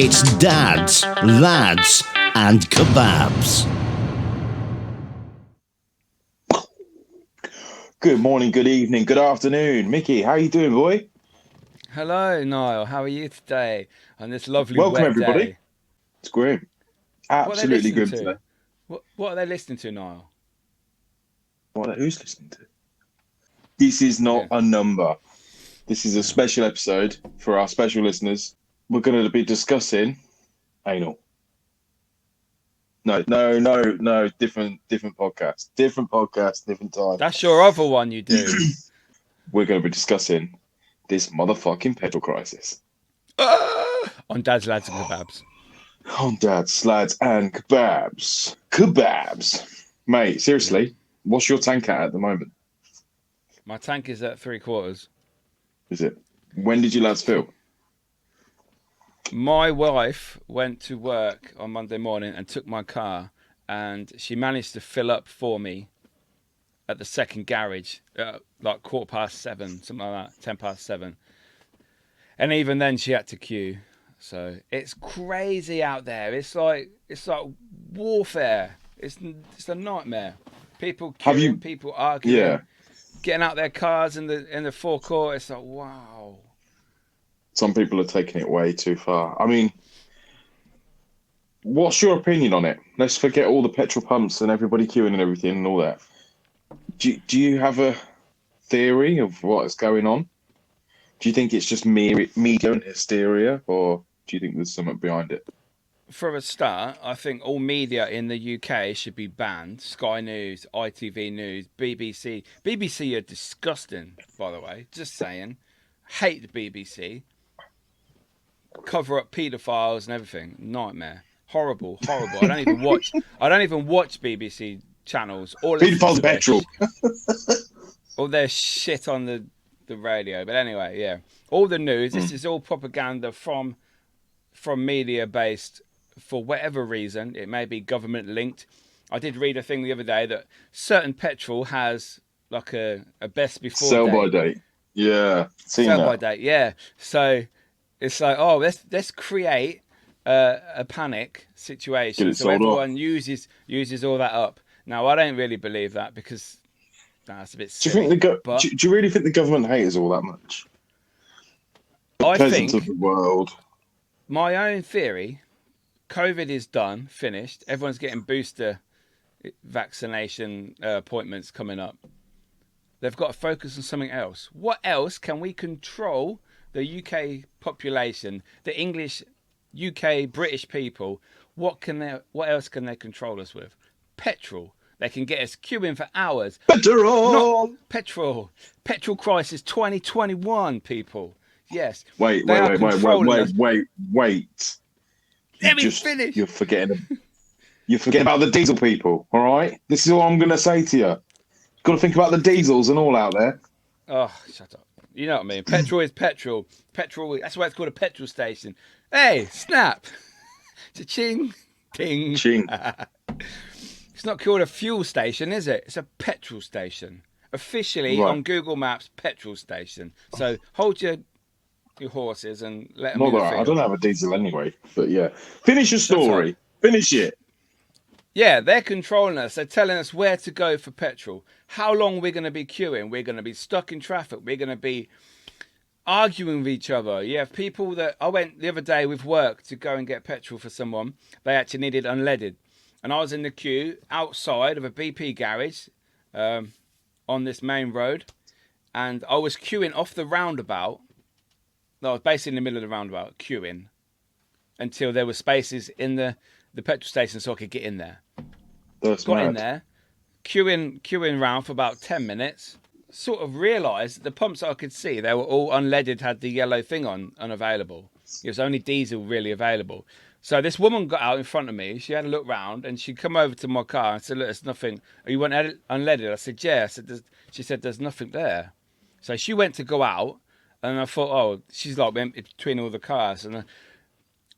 It's Dads, Lads and Kebabs. Good morning, good evening, good afternoon. Mickey, how you doing, boy? Hello, Niall. How are you today on this lovely Welcome, wet everybody. day? It's grim. What are they Absolutely listening grim to? today. What are they listening to, Niall? Who's listening to? This is not Yeah. a number. This is a special episode for our special listeners. We're going to be discussing anal. No. Different podcast. Different podcast, different time. That's your other one you do. We're going to be discussing this motherfucking petrol crisis. On Dads, Lads and Kebabs. On Dads, Lads and Kebabs. Kebabs. Mate, seriously, what's your tank at the moment? My tank is at 3/4. Is it? When did you lads fill? My wife went to work on Monday morning and took my car, and she managed to fill up for me at the second garage, like 7:15, something like that, 7:10. And even then, she had to queue. So it's crazy out there. It's like warfare. It's a nightmare. People queuing, people arguing, Yeah. getting out their cars in the forecourt. It's like, wow. Some people are taking it way too far. I mean, what's your opinion on it? Let's forget all the petrol pumps and everybody queuing and everything and all that. Do you have a theory of what is going on? Do you think it's just media and hysteria, or do you think there's something behind it? For a start, I think all media in the UK should be banned. Sky News, ITV News, BBC. BBC are disgusting, by the way. Just saying. Hate the BBC. Cover up paedophiles and everything. Nightmare. Horrible. I don't even watch BBC channels or listen Pedophiles to their petrol. all their shit on the radio. But anyway, yeah. All the news, this is all propaganda from media based for whatever reason. It may be government linked. I did read a thing the other day that certain petrol has like a best before Sell date. by date. Yeah. Sell by date, yeah. So it's like, oh, let's create a panic situation so everyone uses all that up. Now, I don't really believe that because that's a bit silly. Do you really think the government hate us all that much? The peasants of the world. My own theory, COVID is done, finished. Everyone's getting booster vaccination appointments coming up. They've got to focus on something else. What else can we control the UK population, the English, UK, British people? What else can they control us with? Petrol. They can get us queuing for hours. Petrol! Petrol crisis 2021, people. Yes. Wait. Let me finish. You're forgetting about the diesel people, all right? This is all I'm going to say to you. You've got to think about the diesels and all out there. Oh, shut up. You know what I mean. Petrol is petrol. Petrol, that's why it's called a petrol station. Hey, snap. Cha-ching. Ting. Ching. It's not called a fuel station, is it? It's a petrol station. Officially on Google Maps, petrol station. So hold your horses and let them in the field. I don't have a diesel anyway, but yeah. Finish your story. Finish it. Yeah, they're controlling us. They're telling us where to go for petrol. How long we're going to be queuing. We're going to be stuck in traffic. We're going to be arguing with each other. You have people that... I went the other day with work to go and get petrol for someone. They actually needed unleaded. And I was in the queue outside of a BP garage on this main road. And I was queuing off the roundabout. No, I was basically in the middle of the roundabout, queuing. Until there were spaces in the petrol station so I could get in there. Got in there, queuing round for about 10 minutes. Sort of realised the pumps I could see, they were all unleaded, had the yellow thing on, unavailable. It was only diesel really available. So this woman got out in front of me. She had a look round and she come over to my car and said, look, there's nothing. Are you want unleaded? I said, yeah. She said, there's nothing there. So she went to go out and I thought, oh, she's like in between all the cars. And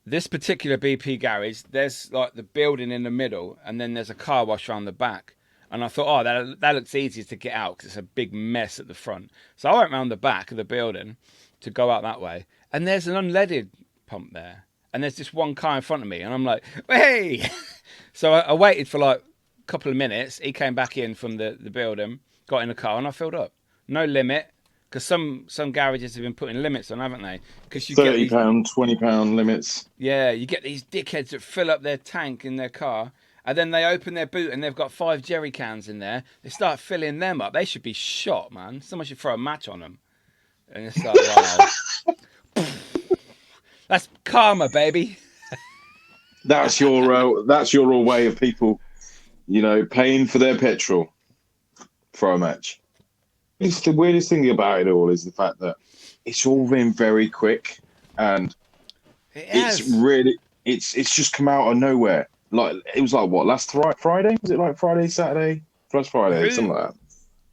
this particular BP garage, there's like the building in the middle and then there's a car wash around the back. And I thought, oh, that looks easy to get out because it's a big mess at the front. So I went round the back of the building to go out that way. And there's an unleaded pump there. and there's just one car in front of me, and I'm like, hey. So I waited for like a couple of minutes. He came back in from the building, got in the car, and I filled up. No limit, because some garages have been putting limits on, haven't they? Because you get these, £30, £20 limits. yeah, you get these dickheads that fill up their tank in their car, and then they open their boot and they've got 5 jerry cans in there. They start filling them up. They should be shot, man. Someone should throw a match on them. And it's like, wow. That's karma, baby. That's your way of people, paying for their petrol for a match. It's the weirdest thing about it all is the fact that it's all been very quick, and it's just come out of nowhere. Like it was like what, last Friday? Was it like Friday, Saturday, last Friday, something like that?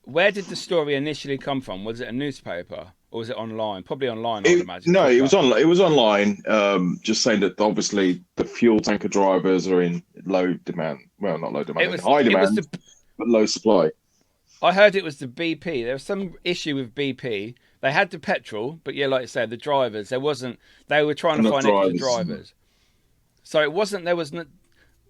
Where did the story initially come from? Was it a newspaper or was it online? Probably online, I would imagine. No, it was online. It was online. Just saying that obviously the fuel tanker drivers are in low demand. Well, not low demand, high demand, but low supply. I heard it was the BP. There was some issue with BP. They had the petrol, but yeah, like you said, the drivers. They were trying to find extra drivers. So it wasn't. There was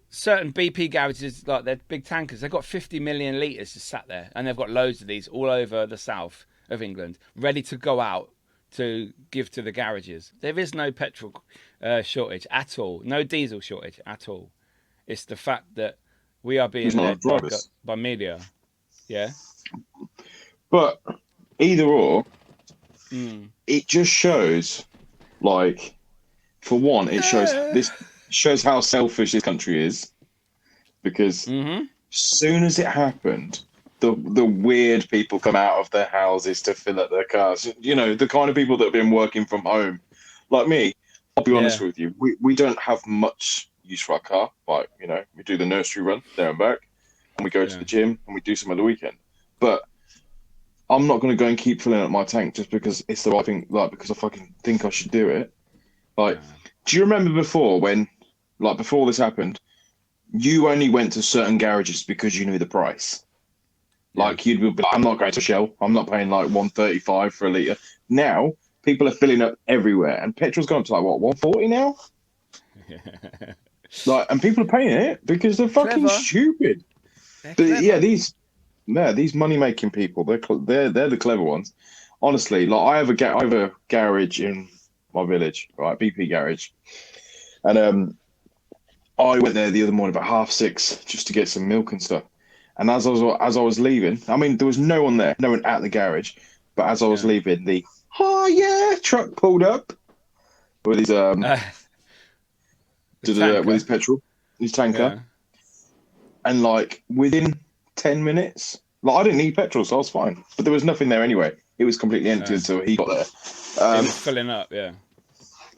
certain BP garages, like their big tankers. They've got 50 million litres just sat there, and they've got loads of these all over the south of England, ready to go out to give to the garages. There is no petrol shortage at all. No diesel shortage at all. It's the fact that we are being led by media. Yeah. But either or, it just shows, like, for one, it shows how selfish this country is, because as soon as it happened, the weird people come out of their houses to fill up their cars. The kind of people that have been working from home, like me. I'll be honest with you, we don't have much use for our car. Like, we do the nursery run there and back, and we go to the gym, and we do some at the weekend. But I'm not going to go and keep filling up my tank just because it's the right thing, like, because I fucking think I should do it. Like, do you remember before this happened, you only went to certain garages because you knew the price? Like, you'd be like, I'm not going to Shell. I'm not paying like $1.35 for a litre. Now, people are filling up everywhere, and petrol's gone up to like, what, $1.40 now? Like, and people are paying it because they're fucking stupid. These money-making people, they're the clever ones. Honestly, like I have a garage in my village, right, BP garage, and I went there the other morning about 6:30 just to get some milk and stuff. And as I was leaving, I mean, there was no one there, no one at the garage, but as I was leaving, the truck pulled up with his with his petrol, his tanker, and like within 10 minutes, like I didn't need petrol, so I was fine. But there was nothing there anyway. It was completely empty until he got there. It was filling up,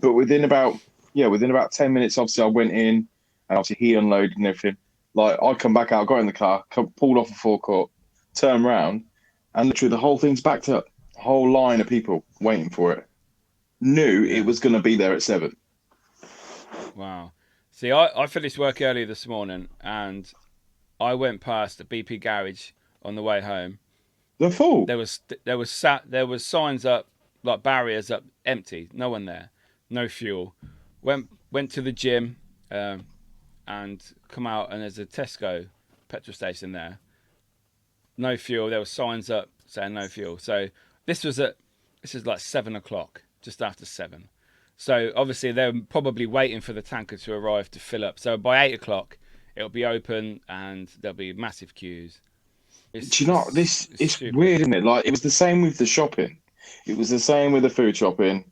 But within about 10 minutes, obviously I went in, and obviously he unloaded and everything. Like I come back out, got in the car, pulled off a forecourt, turned around, and literally the whole thing's backed up. A whole line of people waiting for it. Knew it was going to be there at 7. Wow. See, I finished work early this morning, and I went past the BP garage on the way home. They're full. There was signs up, like barriers up, empty. No one there. No fuel. Went to the gym, and come out, and there's a Tesco petrol station there. No fuel. There were signs up saying no fuel. So this is like 7 o'clock, just after 7. So obviously they're probably waiting for the tanker to arrive to fill up. So by 8 o'clock, it'll be open and there'll be massive queues. Do you know, it's weird, isn't it? Like, it was the same with the shopping. It was the same with the food shopping.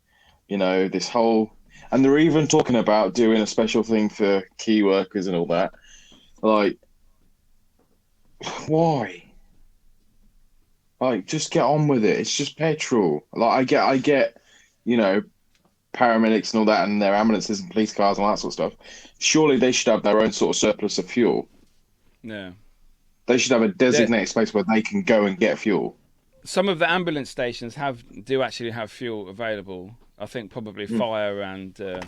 This whole... And they're even talking about doing a special thing for key workers and all that. Like, why? Like, just get on with it. It's just petrol. Like, I get, paramedics and all that, and their ambulances and police cars and all that sort of stuff. Surely they should have their own sort of surplus of fuel. Yeah. They should have a designated space where they can go and get fuel. Some of the ambulance stations do actually have fuel available. I think probably fire and the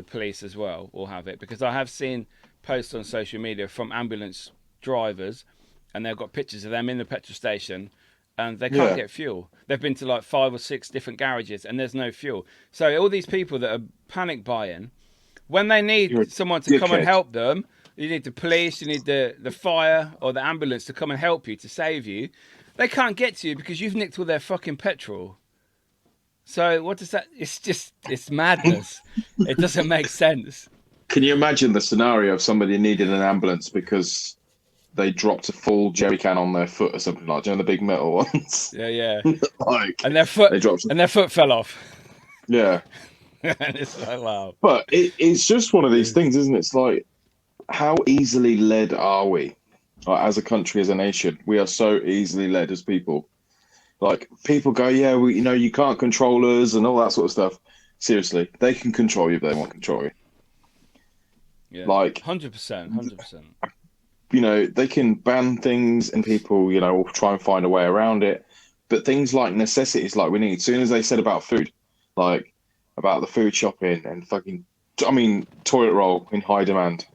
police as well will have it, because I have seen posts on social media from ambulance drivers, and they've got pictures of them in the petrol station, and they can't get fuel. They've been to like 5 or 6 different garages, and there's no fuel. So all these people that are panic buying, When they You're a need someone to come and dickhead. help them, you need the police, you need the fire or the ambulance to come and help you, to save you. They can't get to you because you've nicked all their fucking petrol. So what does that? It's madness. It doesn't make sense. Can you imagine the scenario of somebody needing an ambulance because they dropped a full jerry can on their foot or something like, do you know, the big metal ones? Yeah, yeah. Like And their they dropped. foot fell off. Yeah, And it's like, wow. but it's just one of these things, isn't it? It's like, how easily led are we? Like, as a country, as a nation, we are so easily led as people. Like, people go, yeah, you know, you can't control us and all that sort of stuff. Seriously, they can control you if they want to control you. Yeah, Like, 100%, 100%. you know, they can ban things and people, you know, will try and find a way around it. But things like necessities, like we need, as soon as they said about food, like about the food shopping and fucking, I mean, toilet roll in high demand,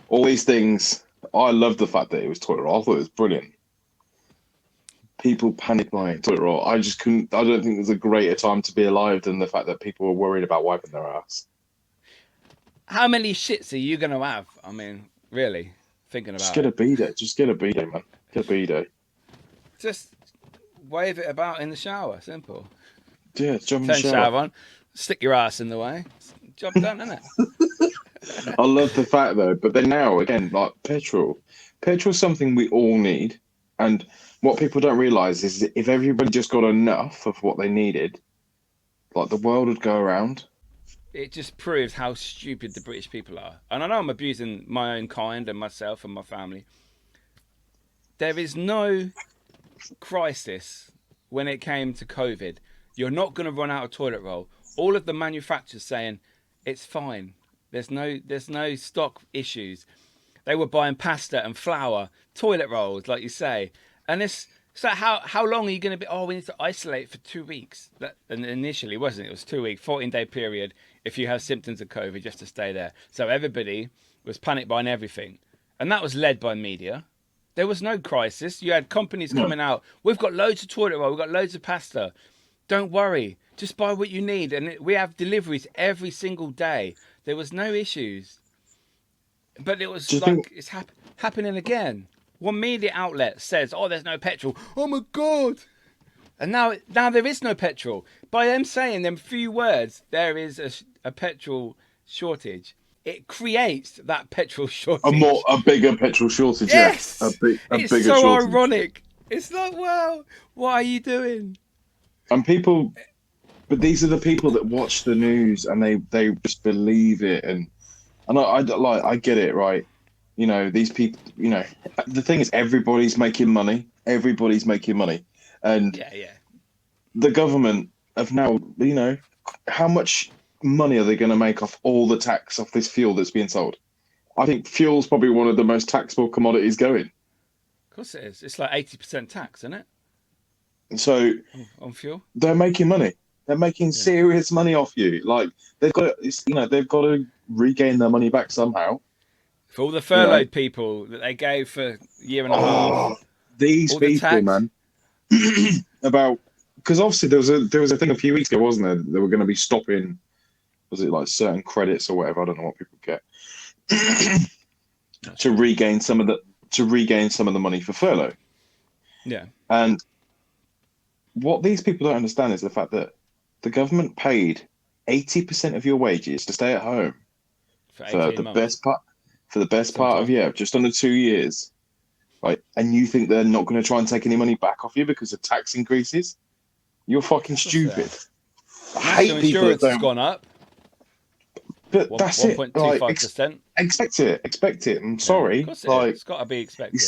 all these things. I love the fact that it was toilet roll. I thought it was brilliant. People panic buying toilet roll. I just couldn't, I don't think there's a greater time to be alive than the fact that people were worried about wiping their ass. How many shits are you going to have? I mean, really, thinking Just about get a it. bidet. Just get a bidet, man. Get a bidet. Just wave it about in the shower. Simple. Yeah, jump in the Turn shower. shower on. Stick your ass in the way. Job done, isn't it? I love the fact though, but then now again, like petrol's something we all need, and what people don't realize is that if everybody just got enough of what they needed, like the world would go around. It just proves how stupid the British people are. And I know I'm abusing my own kind and myself and my family. There is no crisis when it came to COVID. You're not going to run out of toilet roll. All of the manufacturers saying it's fine. There's no stock issues. They were buying pasta and flour, toilet rolls, like you say. And it's so how long are you going to be? Oh, we need to isolate for 2 weeks. And initially, wasn't it? It was 2 week, 14-day period. If you have symptoms of COVID, just to stay there. So everybody was panic buying everything, and that was led by media. There was no crisis. You had companies coming out. We've got loads of toilet roll. We've got loads of pasta. Don't worry. Just buy what you need. And we have deliveries every single day. There was no issues. But it Do was you like think? it's happening again. One media outlet says, "Oh, there's no petrol." Oh my god! And now there is no petrol. By them saying them few words, there is a petrol shortage. It creates that petrol shortage. A bigger petrol shortage, yeah, Yes, a it's bigger so shortage. ironic. It's like, wow, what are you doing? And people, but these are the people that watch the news and they just believe it, and I get it, right? You know, these people, you know, the thing is, everybody's making money. Everybody's making money. And Yeah, yeah. the government have now, you know, how much money are they going to make off all the tax off this fuel that's being sold? I think fuel's probably one of the most taxable commodities going. Of course it is. It's like 80% tax, isn't it? And so On fuel. they're making money. They're making Yeah. serious money off you. Like they've got, you know, they've got to regain their money back somehow. For all the You know, furloughed people that they gave for a year and a half, these all the people, tax. man. About because obviously there was a thing a few weeks ago, wasn't there? They were going to be stopping. Was it like certain credits or whatever? I don't know what people get to regain some of the money for furlough. Yeah. And what these people don't understand is the fact that the government paid 80% of your wages to stay at home For for 18 the months. best part of just under 2 years, right? And you think they're not going to try and take any money back off you because of tax increases? You're fucking Of course they stupid. I National hate people that insurance has don't. gone up. But that's it. Like, 1.25%. expect it. I'm Yeah. Of sorry. course it is. Like, It's got to be expected.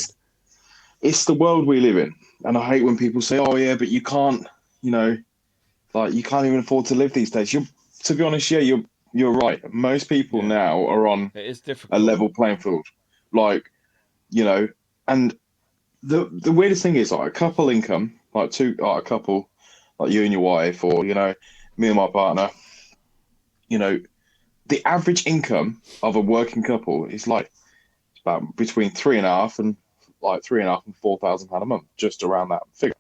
it's the world we live in, and I hate when people say, "Oh yeah, but you can't," you know, like you can't even afford to live these days. To be honest, yeah, you're right. Most people Yeah. now are on It is a difficult. level playing field, like, you know. And the weirdest thing is, like, a couple income, like a couple, like you and your wife, or you know, me and my partner, you know, the average income of a working couple is like about between 3.5 and like 3.5 and £4,000 a month, just around that figure.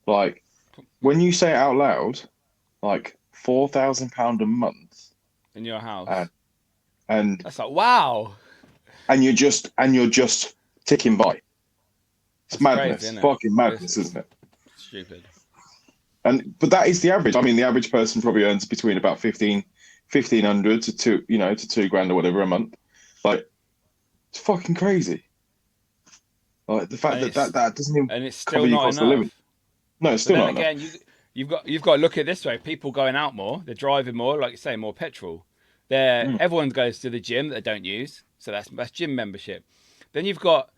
Like when you say it out loud, like £4,000 a month, in your uh, house. and That's like, wow. you're just ticking by. It's That's crazy, madness, isn't it? fucking madness, isn't it? Stupid. But that is the average. I mean, the average person probably earns between about 1,500 to to 2 grand or whatever a month. Like, it's fucking crazy. Like the fact And that doesn't even it's cover still your not cost of living. enough. No, it's But still then not enough. again, you've got to look at it this way. People going out more, they're driving more, like you say, more petrol. Mm. Everyone goes to the gym that they don't use, so that's gym membership. Then you've got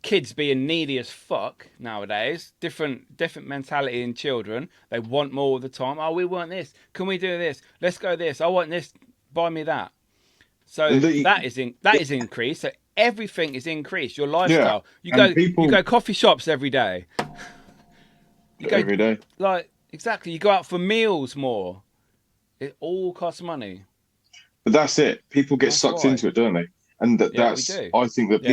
kids being needy as fuck nowadays. Different mentality in children. They want more all the time. Oh, we want this. Can we do this? Let's go this. I want this. Buy me that. So that is increased. So everything is increased. Your Yeah, lifestyle. and You people go coffee shops every day. You go every day. like exactly. You go out for meals more. It all costs money. But that's it. People get That's sucked why. into it, don't they? And Yeah, we that's do. I think that Yeah.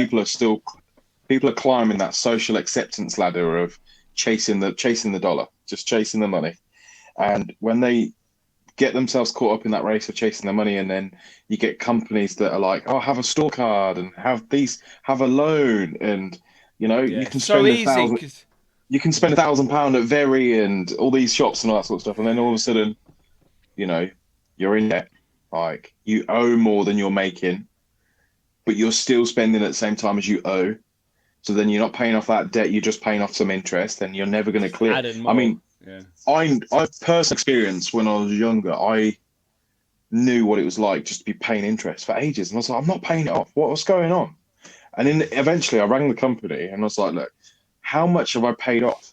people are climbing that social acceptance ladder of chasing the dollar, just chasing the money. And when they get themselves caught up in that race of chasing the money, and then you get companies that are like, "Oh, have a store card and have a loan, and Yeah. you It's can so spend easy because £1,000 at Very and all these shops and all that sort of stuff, and then all of a sudden, you know, you're in debt, like you owe more than you're making, but you're still spending at the same time as you owe. So then you're not paying off that debt, you're just paying off some interest, and you're never going to clear. adding I more. mean, Yeah. I've personal experience when I was younger. I knew what it was like just to be paying interest for ages, and I was like, I'm not paying it off. What's going on? And then eventually, I rang the company and I was like, look, how much have I paid off,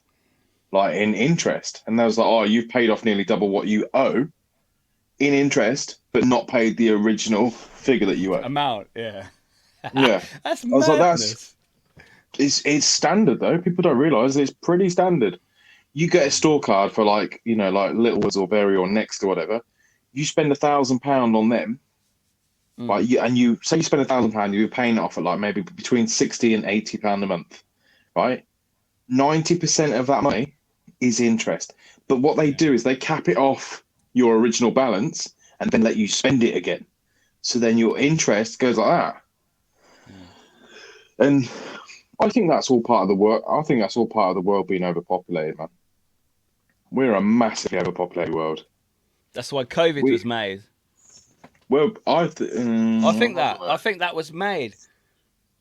like in interest? And they was like, oh, you've paid off nearly double what you owe in interest, but not paid the original figure that you owe. Amount. Yeah. Yeah, That's I was like, madness. it's standard though. People don't realize it's pretty standard. You get a store card for like like Littlewoods or Very or Next or whatever. You spend £1,000 on them, like you say you spend £1,000, you're paying it off at like maybe between £60 and £80 a month, right? 90% of that money is interest. But what they do is they cap it off your original balance and then let you spend it again. So then your interest goes like that. And I think that's all part of the work. I think that's all part of the world being overpopulated, man. We're a massively overpopulated world. That's why COVID was made. Well, I think that was made.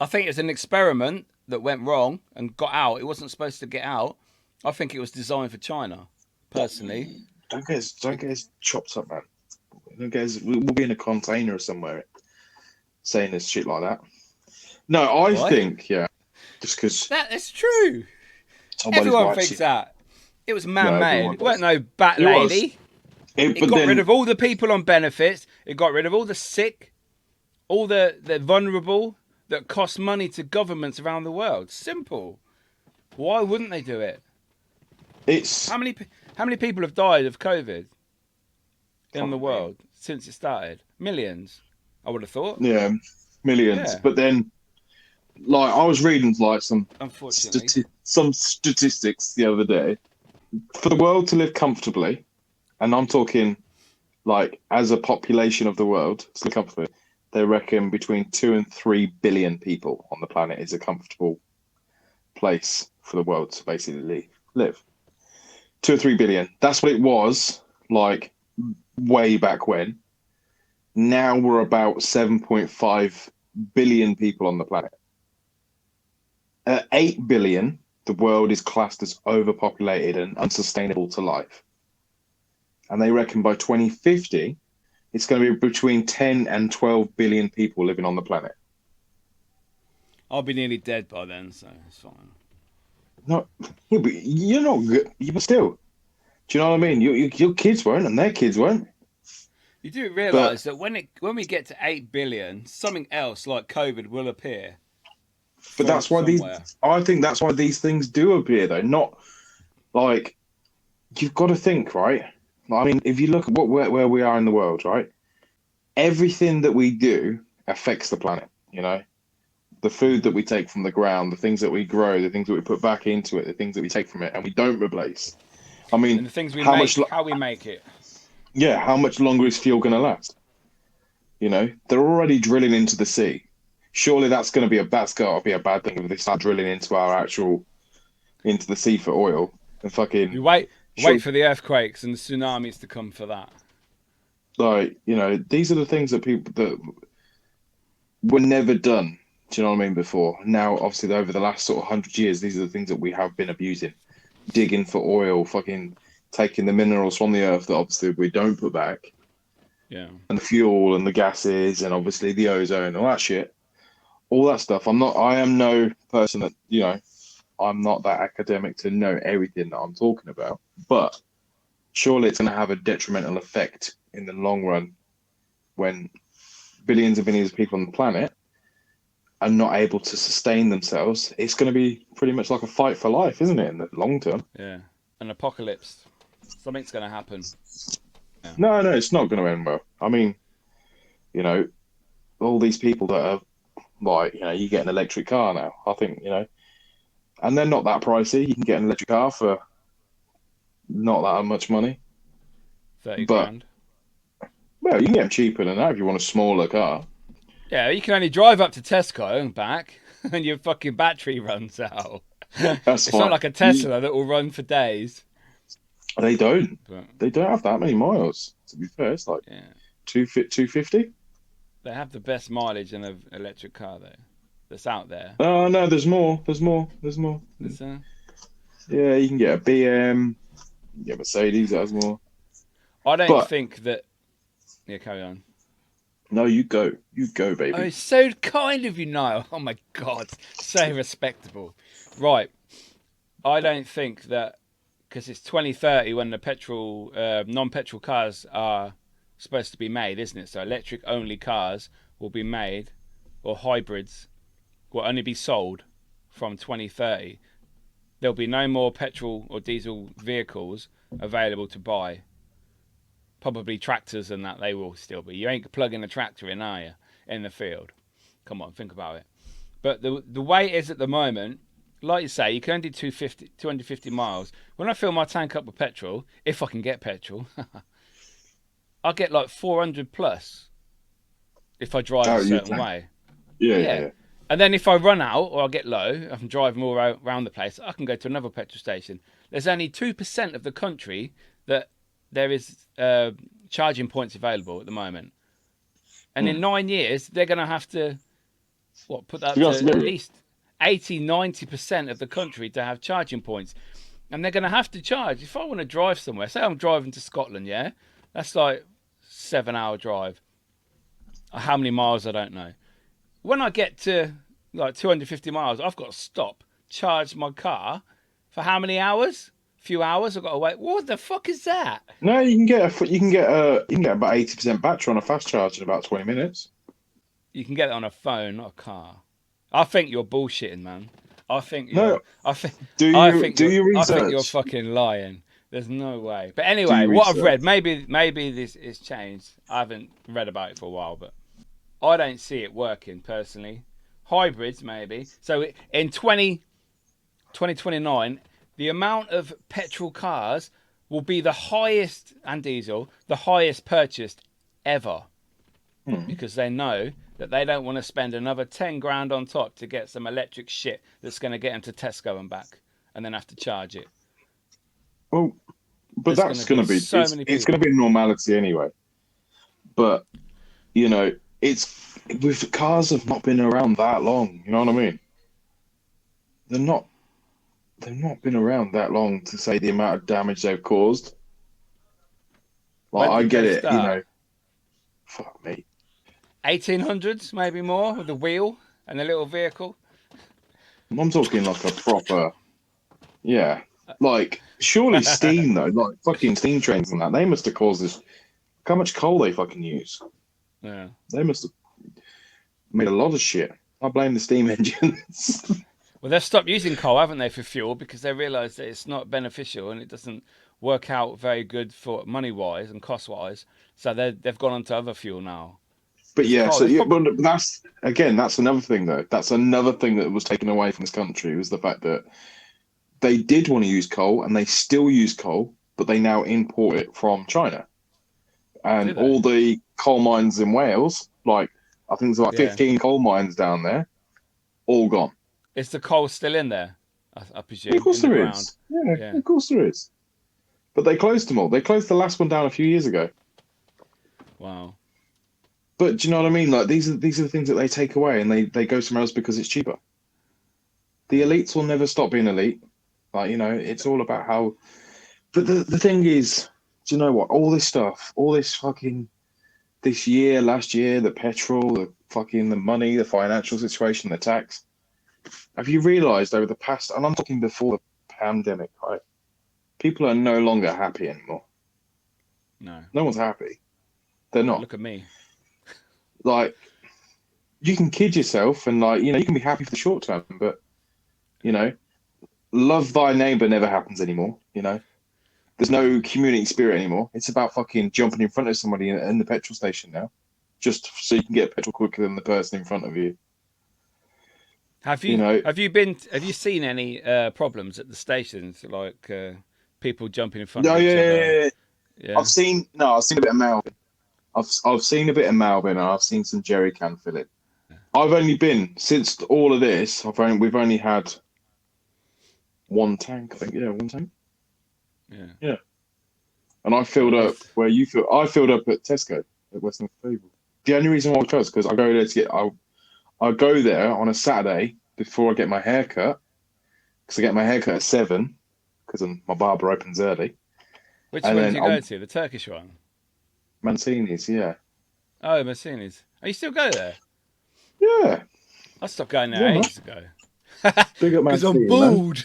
I think it was an experiment that went wrong and got out. It wasn't supposed to get out. I think it was designed for China, personally. Don't get us chopped up, man. Don't get us, we'll be in a container somewhere saying this shit like that. No, I think, yeah, just because that's true. Everyone thinks that. It was man-made. It weren't no bat lady. It got rid of all the people on benefits. It got rid of all the sick, all the vulnerable that cost money to governments around the world. Simple. Why wouldn't they do it? How many people have died of COVID in the world since it started? Millions, I would have thought. Yeah, millions. Yeah. But then, like, I was reading like some statistics the other day. For the world to live comfortably, and I'm talking like as a population of the world to live comfortably, they reckon between 2 and 3 billion people on the planet is a comfortable place for the world to basically live. 2 or 3 billion. That's what it was like way back when. Now we're about 7.5 billion people on the planet. At 8 billion, the world is classed as overpopulated and unsustainable to life. And they reckon by 2050, it's going to be between 10 and 12 billion people living on the planet. I'll be nearly dead by then, so it's fine. No, yeah, but you're not good. But still, do you know what I mean? Your kids won't, and their kids won't. You do realise that when we get to 8 billion, something else like COVID will appear. But that's why I think that's why these things do appear, though. Not like you've got to think, right? I mean, if you look at where we are in the world, right? Everything that we do affects the planet. The food that we take from the ground, the things that we grow, the things that we put back into it, the things that we take from it, and we don't replace. I mean, and the things we make, how we make it. Yeah, how much longer is fuel going to last? You know, they're already drilling into the sea. Surely that's got to be a bad thing if they start drilling into the sea for oil and fucking. You wait Sure, for the earthquakes and the tsunamis to come for that. like, you know, these are the things that were never done. Do you know what I mean? Before now, obviously, over the last sort of 100 years, these are the things that we have been abusing, digging for oil, fucking taking the minerals from the earth that obviously we don't put back, Yeah. and the fuel and the gases, and obviously the ozone, all that shit, all that stuff. I am no person that, you know, I'm not that academic to know everything that I'm talking about, but surely it's going to have a detrimental effect in the long run when billions and billions of people on the planet are not able to sustain themselves. It's going to be pretty much like a fight for life, isn't it, in the long term? Yeah. An apocalypse. Something's going to happen. Yeah. No, it's not going to end well. I mean, you know, all these people that are like, you know, you get an electric car now. I think, you know, and they're not that pricey. You can get an electric car for not that much money. 30 But, grand. well, you can get them cheaper than that if you want a smaller car. Yeah, you can only drive up to Tesco and back, and your fucking battery runs out. That's It's fine. not like a Tesla that will run for days. They don't. But They don't have that many miles. To be fair, it's like yeah, 250. they have the best mileage in an electric car though. That's out there. Oh no, there's more. There's more. It's, Yeah, you can get a BM, you can get a Mercedes that has more. I don't But think that. Yeah, carry on. no, you go, baby. Oh, it's so kind of you, Niall. Oh my God, so respectable. Right, I don't think that because it's 2030 when the non-petrol cars are supposed to be made, isn't it? So electric-only cars will be made, or hybrids will only be sold from 2030. There'll be no more petrol or diesel vehicles available to buy. Probably tractors and that they will still be. You ain't plugging a tractor in, are you? In the field. Come on, think about it. But the way it is at the moment, like you say, you can only do 250 miles. When I fill my tank up with petrol, if I can get petrol, I'll get like 400 plus if I drive a certain way. Yeah. And then if I run out or I get low, if I'm driving all around the place, I can go to another petrol station. There's only 2% of the country that there is charging points available at the moment. And in 9 years, they're going to have to, put that to at least 80-90% of the country to have charging points. And they're going to have to charge. If I want to drive somewhere, say I'm driving to Scotland, yeah? That's like 7-hour drive. How many miles, I don't know. When I get to like 250 miles, I've got to stop, charge my car for how many hours? A few hours. I've got to wait. What the fuck is that? No, you can get about 80% battery on a fast charge in about 20 minutes. You can get it on a phone, not a car. I think you're bullshitting, man. I think Do your research. I think you're fucking lying. There's no way. But anyway, what I've read, maybe this is changed. I haven't read about it for a while, but I don't see it working personally. Hybrids, maybe. So in 2029, the amount of petrol cars will be the highest, and diesel, the highest purchased ever. Because they know that they don't want to spend another 10 grand on top to get some electric shit that's going to get them to Tesco and back and then have to charge it. Well, but that's going to be, so many people. It's going to be normality anyway. But, you know, cars have not been around that long. You know what I mean? They've not been around that long to say the amount of damage they've caused. Like, I get it, you know. Fuck me. 1800s, maybe more, with a wheel and a little vehicle. I'm talking like a proper, yeah. Like, surely steam though, like fucking steam trains and that, they must have caused this. Look how much coal they fucking use. Yeah. They must have made a lot of shit. I blame the steam engines. Well, they've stopped using coal, haven't they, for fuel because they realise that it's not beneficial and it doesn't work out very good for money-wise and cost-wise. So they've gone on to other fuel now. But yeah, but that's another thing though. That's another thing that was taken away from this country was the fact that they did want to use coal and they still use coal, but they now import it from China. And all the coal mines in Wales Like, I think there's like Yeah. 15 coal mines down there, all gone. Is the coal still in there? I Yeah, of presume, course in the there ground. is. Yeah, Yeah. of course there is. But they closed them all. They closed the last one down a few years ago. Wow. But do you know what I mean? Like these are the things that they take away and they go somewhere else because it's cheaper. The elites will never stop being elite. Like, it's all about how. But the thing is, do you know what? All this stuff, all this fucking this year, last year, the petrol, the money, the financial situation, the tax. Have you realised over the past, and I'm talking before the pandemic, right? People are no longer happy anymore. No. No one's happy. They're not. Look at me. Like, you can kid yourself and you can be happy for the short term, but you know, love thy neighbor never happens anymore. There's no community spirit anymore. It's about fucking jumping in front of somebody in the petrol station now, just so you can get petrol quicker than the person in front of you. Have You you know, have you been have you seen any problems at the stations, like people jumping in front of no, each yeah, other? yeah, yeah. Yeah. I've seen a bit of Melbourne. I've seen a bit of Melbourne, and I've seen some jerry can filling. I've only been since all of this. We've only had one tank, I think. Yeah, one tank. Yeah. Yeah, and I filled Well, up this. where you fill. I filled up at Tesco at Western Cathedral. The only reason why I chose because I go there to get. I go there on a Saturday before I get my hair cut because I get my hair cut at 7 because my barber opens early, Which and one do then you go to? The Turkish one? Mancini's. Yeah, Oh, Mercedes. Oh, you still go there? yeah, I stopped going there yeah, man. ages ago. Big up Because I'm Mancini, man. bored.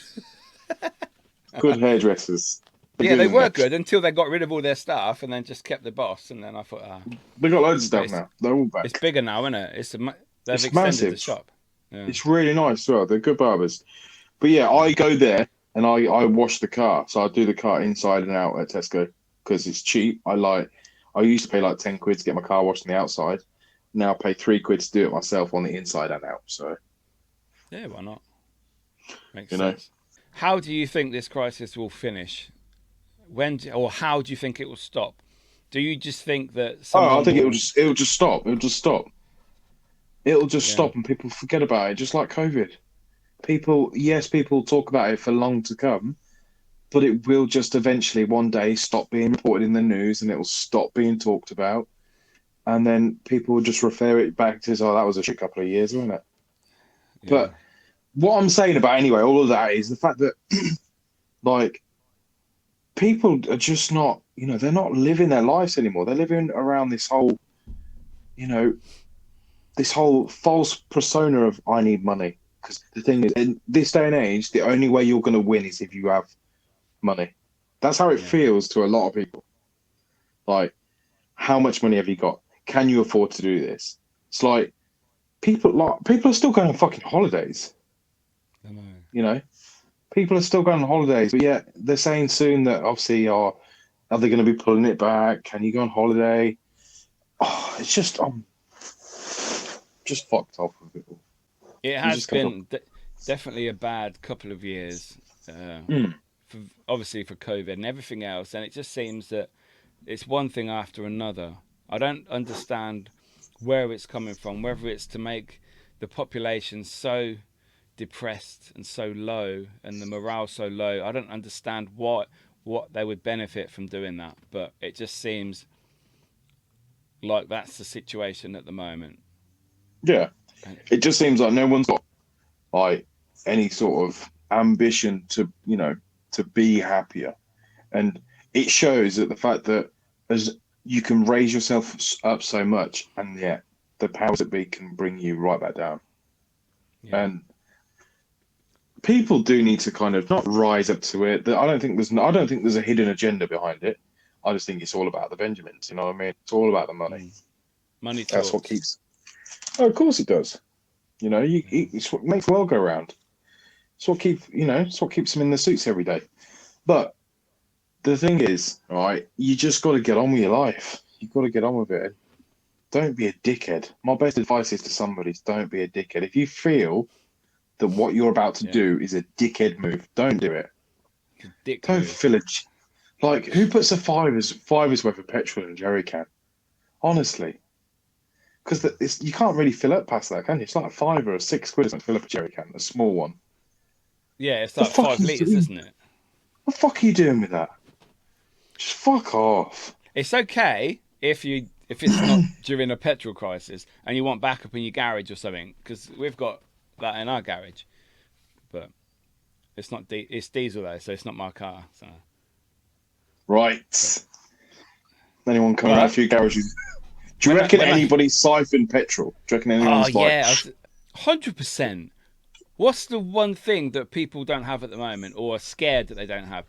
Good hairdressers. They're Yeah, good they in were there. good until they got rid of all their staff and then just kept the boss. And then I thought, They got loads of but stuff now. They're all it's back. bigger now, isn't it? They've It's extended the massive. shop. Yeah. It's really nice as well. They're good barbers. But yeah, I go there and I wash the car. So I do the car inside and out at Tesco because it's cheap. I used to pay like 10 quid to get my car washed on the outside. Now I pay 3 quid to do it myself on the inside and out. So, Yeah, why not? Makes you know. sense. How do you think this crisis will finish? Or how do you think it will stop? Do you just think that Oh, I someone think will? it'll just stop. It'll just stop. It'll just Yeah, stop and people forget about it, just like COVID. People talk about it for long to come, but it will just eventually one day stop being reported in the news and it will stop being talked about. And then people will just refer it back to, oh, that was a shit couple of years, wasn't it? yeah, But what I'm saying about anyway, all of that is the fact that like people are just not, they're not living their lives anymore. They're living around you know, this whole false persona of I need money. Because the thing is, in this day and age, the only way you're going to win is if you have money. That's how it yeah, feels to a lot of people. Like, how much money have you got? Can you afford to do this? It's like people are still going on fucking holidays. I know. You know, people are still going on holidays, but yet they're saying soon that obviously are they going to be pulling it back? Can you go on holiday? Oh, it's just fucked off with people. It You has just can't. been definitely a bad couple of years, Mm, obviously for COVID and everything else, and it just seems that it's one thing after another. I don't understand where it's coming from, whether it's to make the population so depressed and so low and the morale so low. I don't understand what they would benefit from doing that, but it just seems like that's the situation at the moment. yeah, And it just seems like no one's got like any sort of ambition to be happier, and it shows that the fact that as you can raise yourself up so much, and yet the powers that be can bring you right back down. yeah, And people do need to kind of not rise up to it. I don't think there's a hidden agenda behind it. I just think it's all about the Benjamins. You know what I mean? It's all about the money. money That's what talks. keeps. Oh, of course it does. It's what makes the world go round. It's what keeps them in the suits every day. But the thing is, right, you just got to get on with your life. You've got to get on with it. Don't be a dickhead. My best advice is to somebody is don't be a dickhead. If you feel that what you're about to Yeah, do is a dickhead move, don't do it. it's a dick Don't move. fill a like who puts a fiver's worth of petrol in a jerry can? Honestly, Because you can't really fill up past that, can you? It's like £5 or £6 to fill up a jerry can, a small one. Yeah, it's The like fuck 5 are you litres, doing? isn't it? What the fuck are you doing with that? Just fuck off. It's okay if it's not during a petrol crisis and you want backup in your garage or something, because we've got that in our garage. But it's not it's diesel though, so it's not my car. So. Right. Anyone coming around But for your garages? Do you when reckon when anybody siphoned petrol? Do you reckon oh anyone's like, yeah, 100%. What's the one thing that people don't have at the moment, or are scared that they don't have?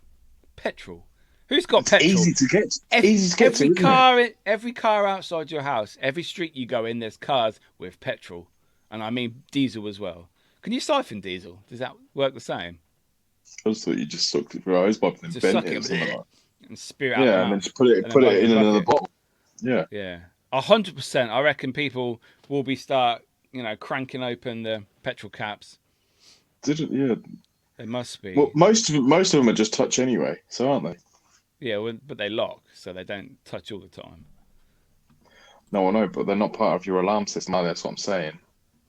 Petrol. Who's got it's petrol? easy to get? Easy to get to, isn't it? Every car outside your house, every street you go in, there's cars with petrol, and I mean diesel as well. Can you siphon diesel? Does that work the same? I just thought you just sucked it through a hose pipe and then Just bent suck it or something like it that. and spew it out the Yeah, and then mouth, just put and then it go in in the another bucket. bottle. Yeah. Yeah, 100%. I reckon people will be cranking open the petrol caps. Yeah. They must Well, be. most of them are just touch anyway, so aren't they? Yeah, well, but they lock, so they don't touch all the time. No, I know, but they're not part of your alarm system. No, that's what I'm saying.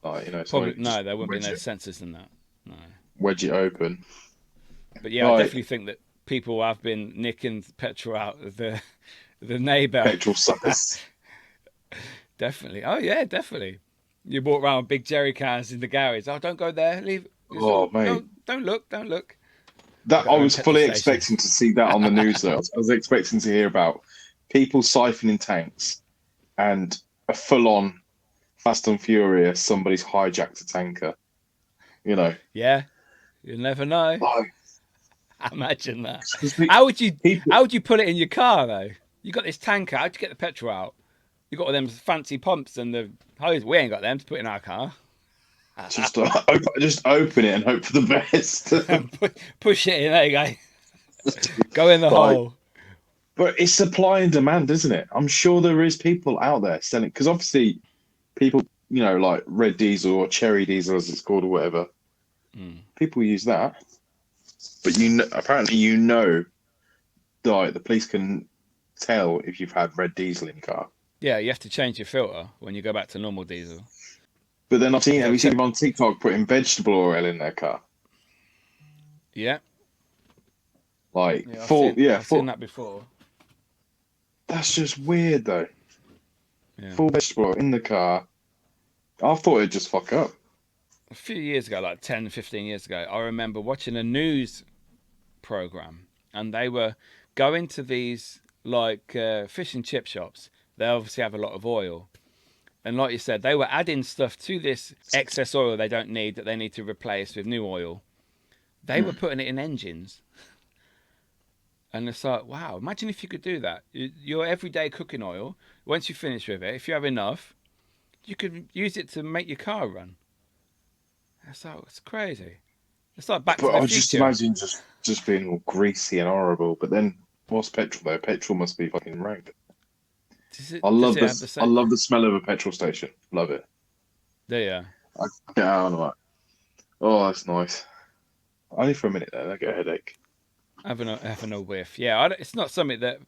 Like, it's Probably not no, just there wouldn't be no sensors in that. No. wedge it open. But yeah, I Right, definitely think that people have been nicking petrol out of the neighbour. petrol suckers. Definitely. Oh yeah, definitely. You walk around with big jerry cans in the garage. Oh, don't go there. Leave. Oh, mate. Don't look. Don't look. That Got I our own was petrol fully station. expecting to see that on the news. Though. I was expecting to hear about people siphoning tanks and a full-on Fast and Furious. Somebody's hijacked a tanker. Yeah, you never know. Like, Imagine that. 'cause people, How would you put it in your car though? You got this tanker. How'd you get the petrol out? You got all them fancy pumps and the hose. We ain't got them to put in our car. just just open it and hope for the best. Push it in. There you go. Go in the Like, hole. but it's supply and demand, isn't it? I'm sure there is people out there selling because obviously people, like red diesel or cherry diesel as it's called or whatever. People use that, but apparently like the police can tell if you've had red diesel in your car. Yeah, you have to change your filter when you go back to normal diesel. But then have you seen them on TikTok putting vegetable oil in their car? Yeah. Like I've seen that before. That's just weird though. Yeah. Full vegetable oil in the car. I thought it'd just fuck up. A few years ago, like 10, 15 years ago, I remember watching a news program, and they were going to these like fish and chip shops. They obviously have a lot of oil, and like you said, they were adding stuff to this excess oil they don't need, that they need to replace with new oil. They were putting it in engines, and it's like, wow, imagine if you could do that. Your everyday cooking oil, once you finish with it, if you have enough, you could use it to make your car run. It's crazy. It's like Back to the But I Future. just imagine just being all greasy and horrible. But then, what's petrol though? Petrol must be fucking rank. I love this. I love the smell of a petrol station. Love it. Yeah. I get out and I'm like, oh, that's nice. Only for a minute though. I get a headache. Having a whiff. Yeah, it's not something that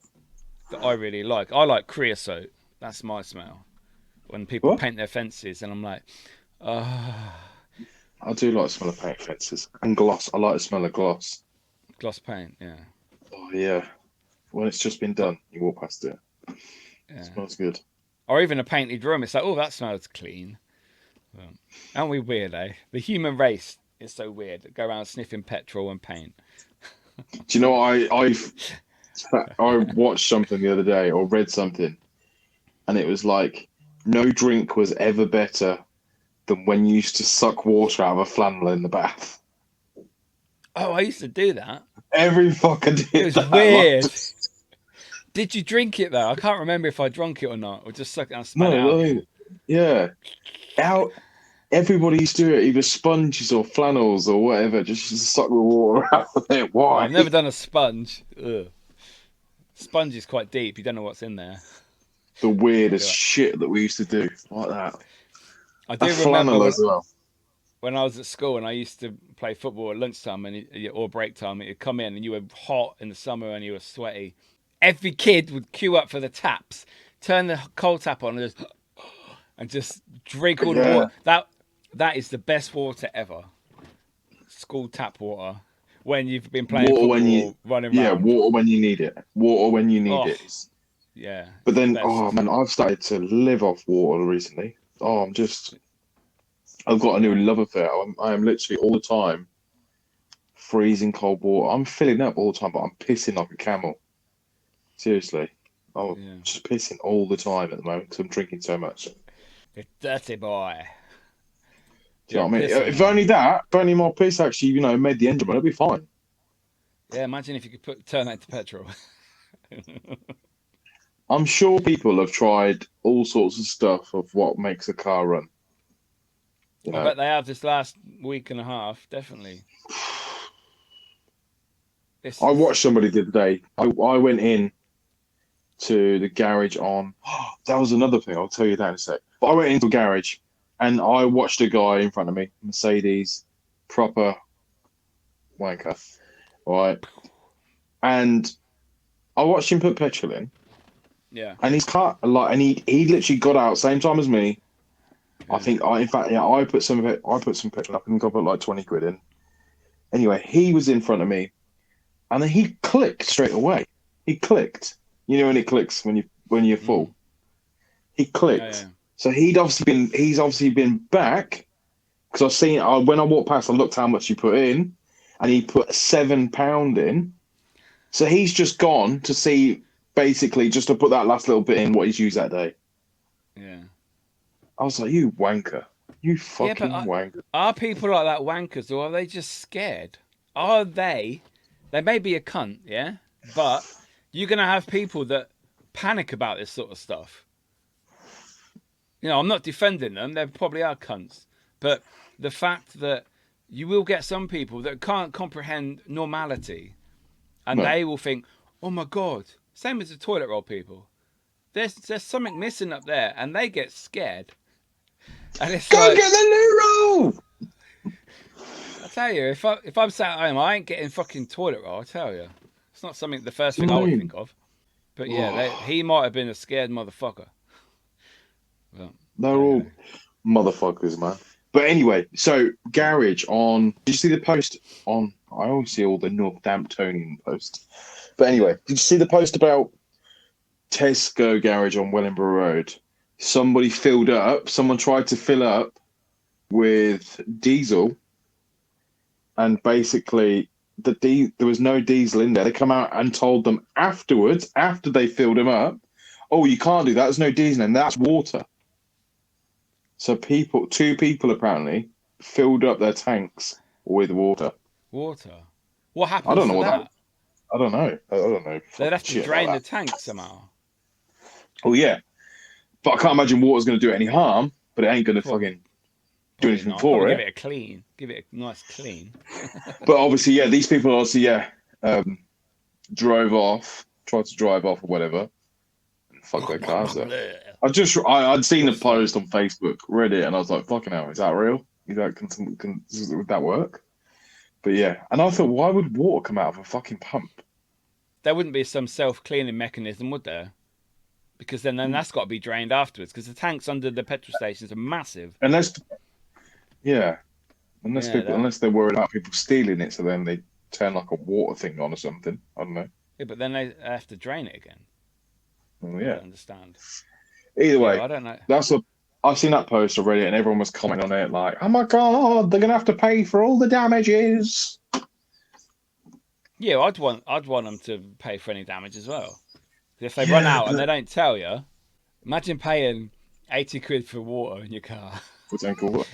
I really like. I like creosote. That's my smell. When people paint their fences, and I'm like, I do like the smell of paint fences and gloss. I like the smell of gloss. gloss paint. Yeah. Oh yeah. When it's just been done, you walk past it. Yeah. It smells good. Or even a painted room. It's like, oh, that smells clean. Aren't we weird, eh? The human race is so weird. Go around sniffing petrol and paint. Do you know what I watched something the other day or read something, and it was like, no drink was ever better than when you used to suck water out of a flannel in the bath. Oh, I used to do that. Every fucker did. It was that. weird. Did you drink it though? I can't remember if I drank it or not, or just suck it and spat it out. I mean, yeah. Everybody used to do it, either sponges or flannels or whatever, just to suck the water out of it. Why? I've never done a sponge. Ugh. Sponge is quite deep. You don't know what's in there. The weirdest shit that we used to do like that. I do remember flannel as well. When I was at school and I used to play football at lunchtime or break time, it'd come in and you were hot in the summer and you were sweaty. Every kid would queue up for the taps, turn the cold tap on and just and just drink all the Yeah. water. That is the best water ever. School tap water. When you've been playing Water when football, you, running yeah, around. water when you need it. Water when you need Oh, it. yeah. But It's the then, best. oh man, I've started to live off water recently. Oh, I've got a new Yeah. love affair. I am literally all the time freezing cold water. I'm filling up all the time, but I'm pissing like a camel. Seriously. I'm Yeah. just pissing all the time at the moment because I'm drinking so much. Do You dirty boy. you You're know a what I mean? pisser If now. only that, if only more piss actually, made the engine run, it'd be fine. Yeah, imagine if you could turn that into petrol. I'm sure people have tried all sorts of stuff of what makes a car run. You I know, bet they have this last week and a half, definitely. This I is watched somebody the other day. I went in to the garage on. That was another thing. I'll tell you that in a sec. But I went into a garage and I watched a guy in front of me, Mercedes, proper wanker, right? And I watched him put petrol in, yeah. and his car and he literally got out same time as me. I Yeah. think in fact yeah I put some petrol. I think I put like 20 quid in. Anyway, he was in front of me, and then he clicked straight away. He clicked. You know when it clicks when you're Mm. full. He Yeah, yeah. clicked. So he's obviously been back because when I walked past, I looked how much he put in, and he put £7 in. So he's just gone to see basically just to put that last little bit in what he's used that day. Yeah. I was like, you wanker, you Yeah, but fucking wanker. are people like that wankers, or are they just scared? Are they? They may be a cunt, yeah, but you're gonna have people that panic about this sort of stuff. I'm not defending them; they probably are cunts, but the fact that you will get some people that can't comprehend normality, and No, they will think, "Oh my god!" Same as the toilet roll people. There's something missing up there, and they get scared, and it's go like. get the new roll. I tell you, if I'm sat at home, I ain't getting fucking toilet roll. I tell you, it's not something the first Do you thing know I what I would mean? think of. But yeah, Oh, he might have been a scared motherfucker. But they're there you all go. motherfuckers, man. But anyway, so garage on. Did you see the post on? I always see all the Northamptonian posts. But anyway, Yeah. did you see the post about Tesco garage on Wellingborough Road? Somebody filled up. Someone tried to fill up with diesel, and basically there was no diesel in there. They come out and told them afterwards, after they filled him up, oh, you can't do that. There's no diesel in. That's water. So two people apparently filled up their tanks with water. Water. What I happens don't know to what that. that? I don't know. I don't know They'd fucking have to shit about drain the that. tank somehow. Oh yeah, but I can't imagine water's going to do it any harm. But it ain't going to Probably, fucking do probably anything not. Probably for give it. it a clean. Give it a nice clean. But obviously, yeah, these people obviously, yeah, drove off, tried to drive off or whatever, and fuck their cars up. I'd seen a Pussy. post on Facebook, read it, and I was like, fucking hell, is that real? Would that work? But yeah, and I thought, why would water come out of a fucking pump? There wouldn't be some self-cleaning mechanism, would there? Because then that's got to be drained afterwards. Because the tanks under the petrol stations are massive. Unless, yeah, Yeah, that. unless they're worried about people stealing it, so then they turn like a water thing on or something. I don't know. Yeah, but then they have to drain it again. Well, I yeah. don't understand. Either Yeah, way, I don't know. I've seen that post already, and everyone was commenting on it like, "Oh my god, they're gonna have to pay for all the damages." Yeah, I'd want them to pay for any damage as well. If they run Yeah, out and they but don't tell you, imagine paying 80 quid for water in your car, what's that called?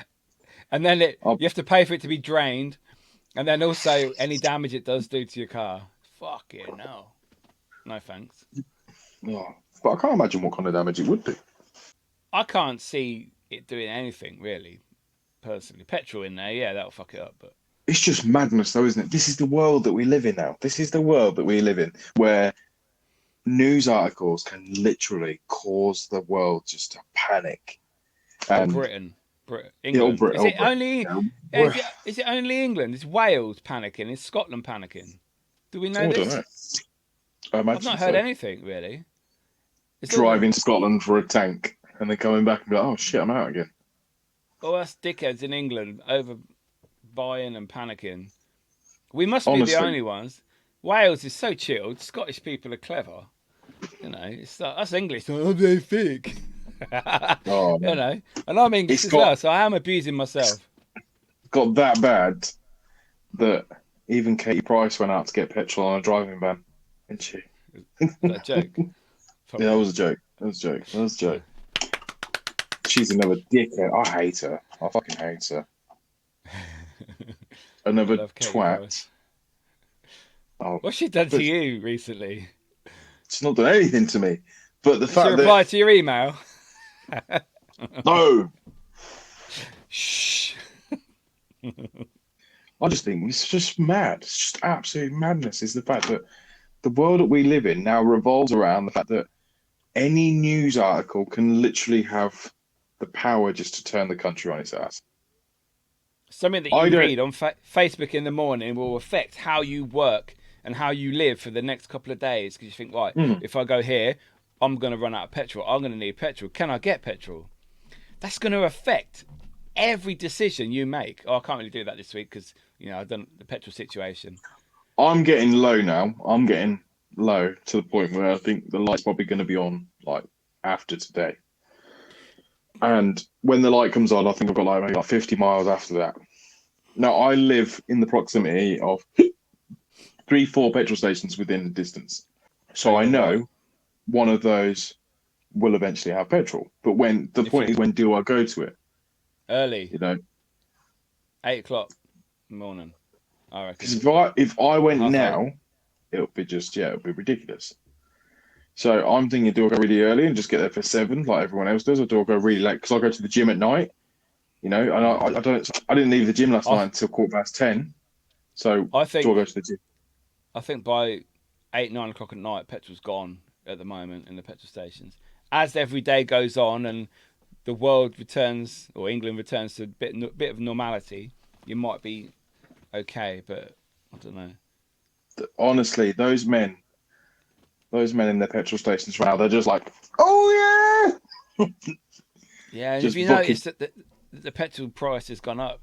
and then Oh, you have to pay for it to be drained, and then also any damage it does do to your car. Fucking no, no thanks. oh, but I can't imagine what kind of damage it would do. I can't see it doing anything really, personally. Petrol in there, yeah, that'll fuck it up, but It's just madness, though, isn't it? This is the world that we live in now. This is the world that we live in, where news articles can literally cause the world just to panic. or And Britain, yeah, England. Is it Brit, only? yeah, Is it only England? Is Wales panicking? Is Scotland panicking? Do we know I don't know. this? I I've imagine not heard so. anything really. It's all Drive in Scotland for a tank. and then coming back and be like, oh shit, I'm out again. Oh, us dickheads in England over buying and panicking. We must be the Honestly. only ones. Wales is so chilled. Scottish people are clever. You know, it's like us English. Oh, they think. Oh You man, know, and I'm English it's as got well, so I am abusing myself. that bad that even Katie Price went out to get petrol on a driving ban, didn't she? Is that a joke? Yeah, that was a joke. That was a joke. That was a joke. She's another dickhead. I hate her. I fucking hate her. I Another love Katie twat. Price. Oh, What's she done to but you recently? she's not done anything to me. But the Did she fact reply that to your email? no, Shh. I just think it's just mad. It's just absolute madness. Is the fact that the world that we live in now revolves around the fact that any news article can literally have the power just to turn the country on its ass. Something that I you don't. read on Facebook in the morning will affect how you work and how you live for the next couple of days. Because you think, right, Mm, if I go here, I'm going to run out of petrol. I'm going to need petrol. Can I get petrol? That's going to affect every decision you make. Oh, I can't really do that this week because, you know, I've done the petrol situation. I'm getting low now. I'm getting low to the point where I think the light's probably going to be on like after today. And when the light comes on, I think I've got like maybe like 50 miles after that. Now I live in the proximity of 3, 4 petrol stations within the distance, Oh, so I you're right. know one of those will eventually have petrol. But when the And if point you is, when do I go to it? early, You know, 8 o'clock in the morning, I because reckon. if I went 8:30. now, it'll be just it'll be ridiculous. So I'm thinking, do I go really early and just get there for 7 like everyone else does, or do I go really late? Because I go to the gym at night, you know, and Yeah. I didn't leave the gym last I night until 10:15. So I do I think go to the gym? I think by 8, 9 o'clock at night, petrol's gone at the moment in the petrol stations. As every day goes on and the world returns, or England returns to a bit of normality, you might be okay, but I don't know. Honestly, those men in their petrol stations now, they're just like, oh yeah, Yeah, and if just you booking, notice that the petrol price has gone up,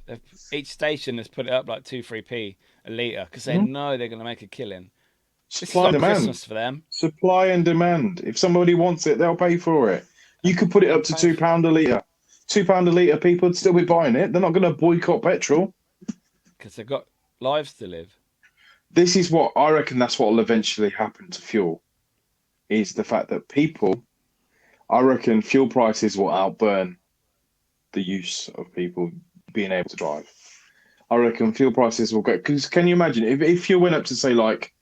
each station has put it up like 2, 3p a litre because they Mhm. know they're going to make a killing. This is Supply and like demand. Christmas for them. Supply and demand. If somebody wants it, they'll pay for it. You could put it They're up to paying £2 a litre. £2 a litre, people would still be buying it. They're not going to boycott petrol. because they've got lives to live. This is what I reckon that's what will eventually happen to fuel is the fact that people, I reckon fuel prices will outburn the use of people being able to drive. I reckon fuel prices will go, because can you imagine if fuel went up to say like,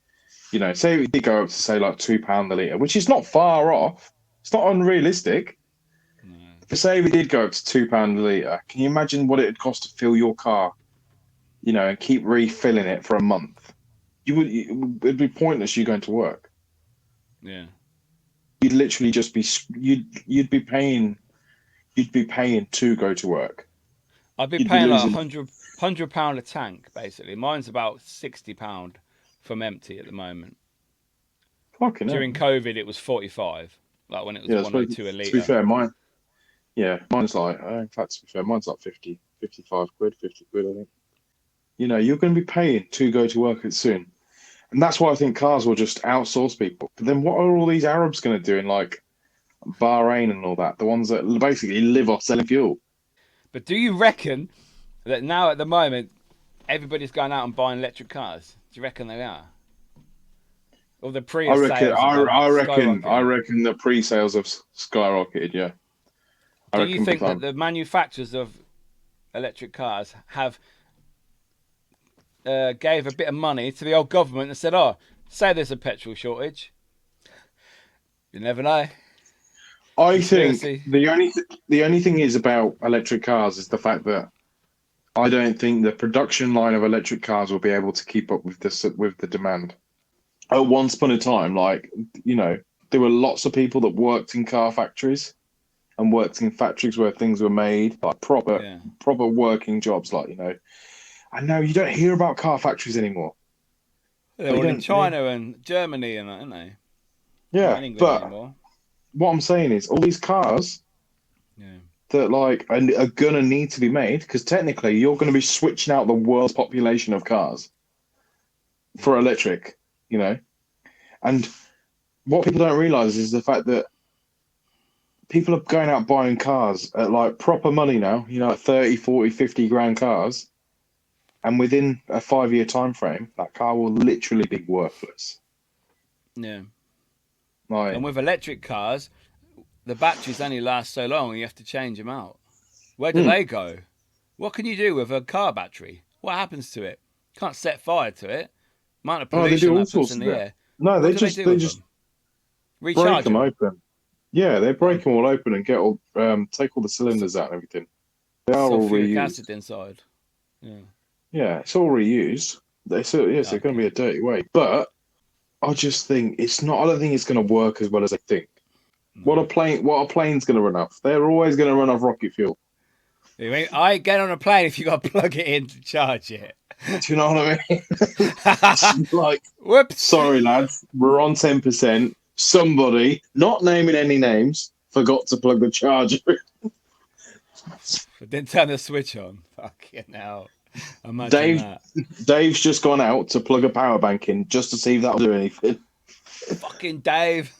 you know, say it did go up to say like £2 a litre, which is not far off. It's not unrealistic. No. But say we did go up to £2 a litre, can you imagine what it'd cost to fill your car, you know, and keep refilling it for a month? It'd be pointless you going to work. Yeah. You'd literally just be you'd be paying to go to work. I'd be You'd be paying like losing. £100 a tank, basically. Mine's about £60 from empty at the moment. Fucking hell. During COVID, it was 45, like when it was Yeah, I suppose, 102 a to be litre. fair, mine's like, in fact, to be fair, mine's like 50, 55 quid, 50 quid, I think. You know, you're going to be paying to go to work soon. And that's why I think cars will just outsource people. But then what are all these Arabs going to do in like Bahrain and all that? The ones that basically live off selling fuel. But do you reckon that now at the moment, everybody's going out and buying electric cars? Do you reckon they are? Or the I Prius reckon, sales are I, going I reckon, I skyrocketing? reckon the pre-sales have skyrocketed. Yeah, I Do you reckon big think that time. the manufacturers of electric cars have gave a bit of money to the old government and said, "Oh, say there's a petrol shortage. You never know." I think Conspiracy. the only thing is about electric cars is the fact that I don't think the production line of electric cars will be able to keep up with the demand. At once upon a time, like you know, there were lots of people that worked in car factories and worked in factories where things were made, like Yeah. proper working jobs, like you know. I know you don't hear about car factories anymore. They're Like, you all in don't. China and Germany and that, aren't they? Not Yeah, in England but anymore. what I'm saying is, all these cars Yeah. that like are gonna need to be made because technically you're going to be switching out the world's population of cars for electric, you know. And what people don't realize is the fact that people are going out buying cars at like proper money now, you know, like 30, 40, 50 grand cars. And within a 5-year time frame, that car will literally be worthless. Yeah. Like, And with electric cars, the batteries only last so long and you have to change them out. Where do they go? What can you do with a car battery? What happens to it? Can't set fire to it. Amount of oh, they do pollution all that puts sorts in of the it. air. No, What they do they just do they with just them? break Recharge them them. open. Yeah, they break them all open and get all take all the cylinders out and everything. They are all Sulfuric reused. acid inside. Yeah. Yeah, it's all reused. Yes, they're going to Okay. be a dirty way, but I just think it's not. I don't think it's going to work as well as I think. No. What a plane's going to run off? They're always going to run off rocket fuel. I ain't getting on a plane if you got to plug it in to charge it. Do you know what I mean? It's like, Whoops. sorry lads, we're on 10%. Somebody, not naming any names, forgot to plug the charger in. I didn't turn the switch on. Fucking hell. Imagine Dave, that. Dave's just gone out to plug a power bank in just to see if that'll do anything. Fucking Dave.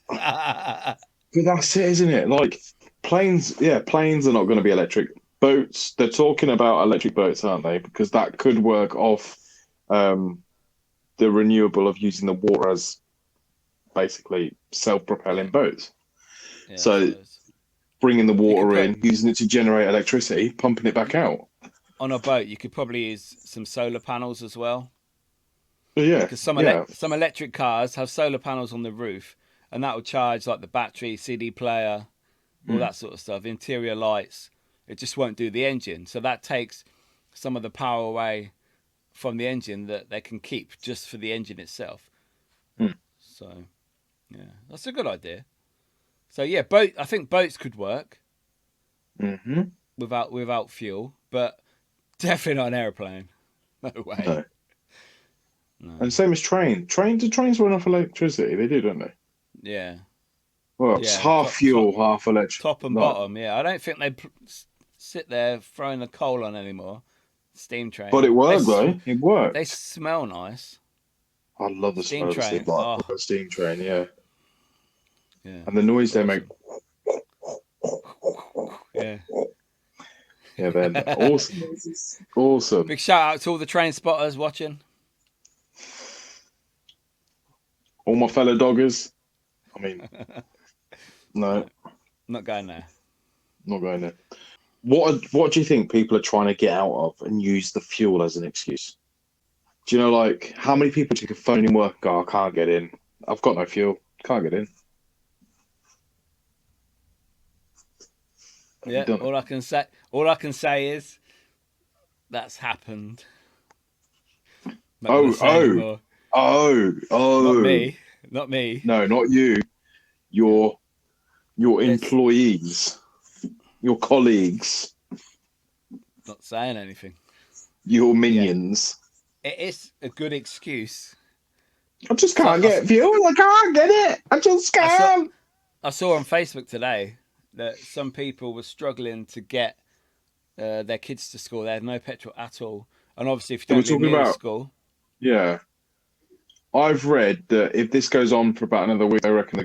But that's it, isn't it? Like planes, yeah, planes are not going to be electric. Boats, they're talking about electric boats, aren't they? Because that could work off the renewable of using the water as basically self-propelling boats. Yeah, So so bringing the you could water put in, using it to generate electricity, pumping it back out. on a boat, you could probably use some solar panels as well. But yeah, Because some yeah. some electric cars have solar panels on the roof, and that will charge like the battery, CD player, all that sort of stuff, interior lights. It just won't do the engine. So that takes some of the power away from the engine that they can keep just for the engine itself. So, yeah, that's a good idea. So yeah, I think boats could work Mm-hmm. without fuel, but definitely not an airplane. No way. No. No. And same as trains run off electricity. They do, don't they? Yeah. Well, it's Yeah. half fuel, half electric. Top and Not, bottom. Yeah, I don't think they sit there throwing the coal on anymore. Steam train. but it worked though. It They worked. smell nice. I love the Steam smell of the steam, train. Oh, like a steam train. Yeah, yeah. and the noise they Awesome. make. Yeah. Yeah, they're awesome noises. Awesome. Big shout out to all the train spotters watching. All my fellow doggers. I mean, no, Not going there. not going there. What do you think people are trying to get out of and use the fuel as an excuse? Do you know, like, how many people take a phone in work and go, I can't get in. I've got no fuel. Can't get in. Have you Yeah. done it? All I can say is that's happened. Not gonna say anymore. Not Oh. me. Not me. No, not you. Your employees, your colleagues, Not saying anything. your minions. It is a good excuse. I just can't get fuel. I can't get it. I just can't. I saw on Facebook today that some people were struggling to get their kids to school. They had no petrol at all. And obviously, if you don't live near the school... Yeah. I've read that if this goes on for about another week, I reckon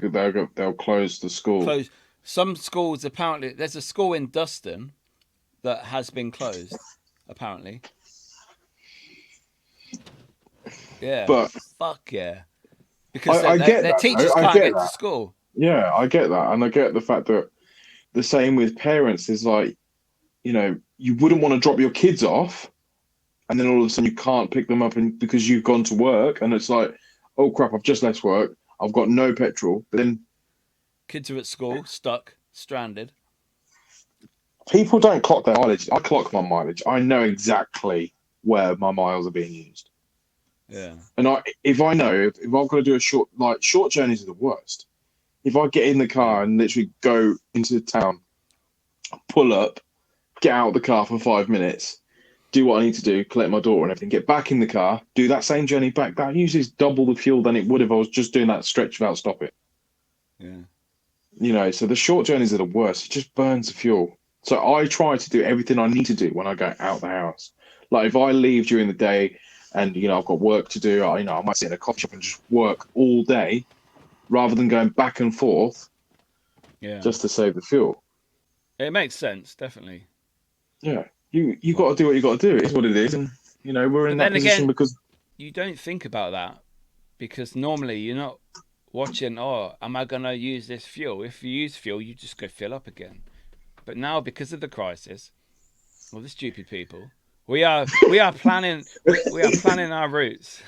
they'll close the school. Close. Some schools, apparently... There's a school in Dustin that has been closed, apparently. Yeah. But fuck yeah. Because I get their that, teachers though. can't get to school. Yeah, I get that. And I get the fact that the same with parents is like, you know, you wouldn't want to drop your kids off and then all of a sudden you can't pick them up because you've gone to work and it's like, oh crap, I've just left work. I've got no petrol. But then Kids are at school, stuck, stranded. people don't clock their mileage. I clock my mileage. I know exactly where my miles are being used. Yeah. And if I know, if I've got to do short journeys are the worst. If I get in the car and literally go into the town, pull up, get out of the car for 5 minutes, do what I need to do, collect my daughter and everything, get back in the car, do that same journey back, that uses double the fuel than it would if I was just doing that stretch without stopping. Yeah. So the short journeys are the worst. It just burns the fuel. So I try to do everything I need to do when I go out the house. Like if I leave during the day and I've got work to do, I might sit in a coffee shop and just work all day rather than going back and forth Yeah. just to save the fuel. It makes sense, definitely. Yeah, you got to do what you got to do. It is what it is, and we're in But that then position again, because you don't think about that because normally you're not watching, oh, am I going to use this fuel? If you use fuel, you just go fill up again. But now, because of the crisis, all the stupid people, we are planning we are planning our routes.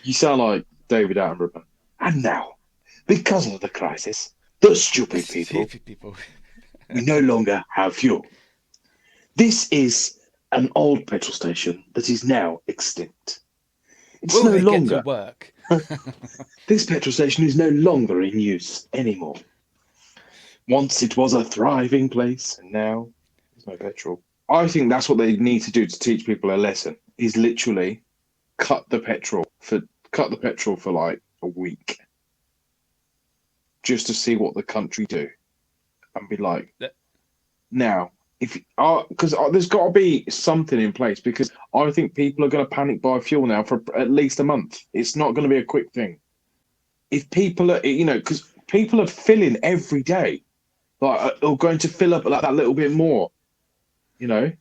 you sound like David Attenborough. And now, because of the crisis, the The stupid people, stupid people. we no longer have fuel. This is an old petrol station that is now extinct. It's Will no they get to longer. work? This petrol station is no longer in use anymore. Once it was a thriving place, and now there's no petrol. I think that's what they need to do to teach people a lesson. Is literally cut the petrol for like a week, just to see what the country do, and be like, That- now if because there's got to be something in place because I think people are going to panic buy fuel now for at least a month. It's not going to be a quick thing. If people are, because people are filling every day, like or going to fill up like that little bit more, you know. Yeah.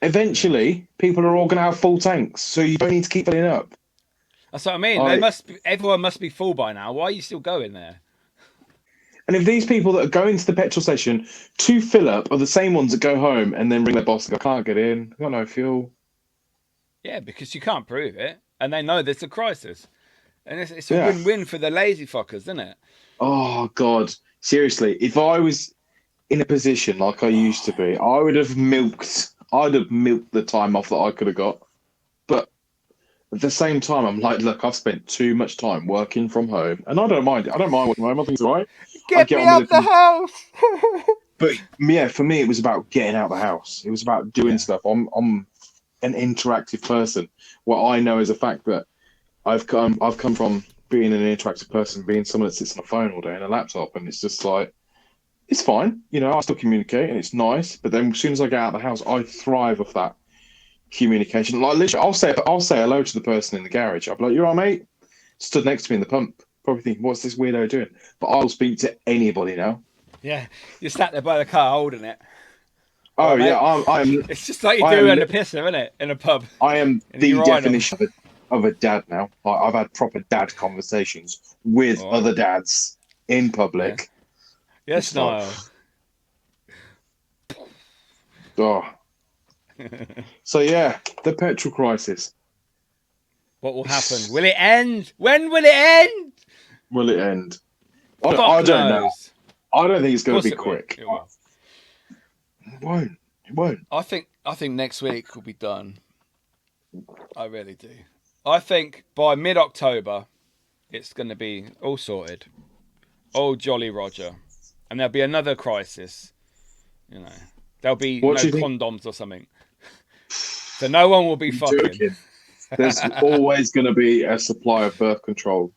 Eventually, people are all going to have full tanks, so you don't need to keep filling up. That's what I mean. I Everyone must be full by now. Why are you still going there? And if these people that are going to the petrol station to fill up are the same ones that go home and then ring their boss and go, I can't get in, I've got no fuel. Yeah, because you can't prove it, and they know there's a crisis, and it's a Yeah. win-win for the lazy fuckers, isn't it? Oh, God. Seriously, if I was in a position like I used to be, I'd have milked the time off that I could have got. But at the same time, I'm like, look, I've spent too much time working from home, and I don't mind it. I don't mind working from home. I think it's all right. I Get get me on with out it. the house. But yeah, for me, it was about getting out of the house. It was about doing Yeah. stuff. I'm an interactive person. What I know is a fact that I've come from being an interactive person, being someone that sits on a phone all day and a laptop, and it's just like it's fine. I still communicate and it's nice. But then as soon as I get out of the house, I thrive off that communication. Like literally, I'll say hello to the person in the garage. I'll be like, "You all right, mate?" Stood next to me in the pump, probably thinking, "What's this weirdo doing?" But I'll speak to anybody now. Yeah, you're sat there by the car holding it. All Oh right, yeah, mate. I'm It's just like you I do am in a pisser, isn't it? In a pub, I am in a the urinal. definition of a dad now. Like, I've had proper dad conversations with All right. other dads in Yeah. public. Yes, It's like, Niall. oh. So yeah, the petrol crisis. What will happen? Will it end? When will it end? Will it end? I Fuck don't know. knows. I don't think it's Of going to course be it will. quick. It will. It won't. It won't. I think next week will be done. I really do. I think by mid-October, it's going to be all sorted. Oh, Jolly Roger. And there'll be another crisis. There'll be What no do you think? condoms or something. So no one will be You're fucking. joking. There's always going to be a supply of birth control.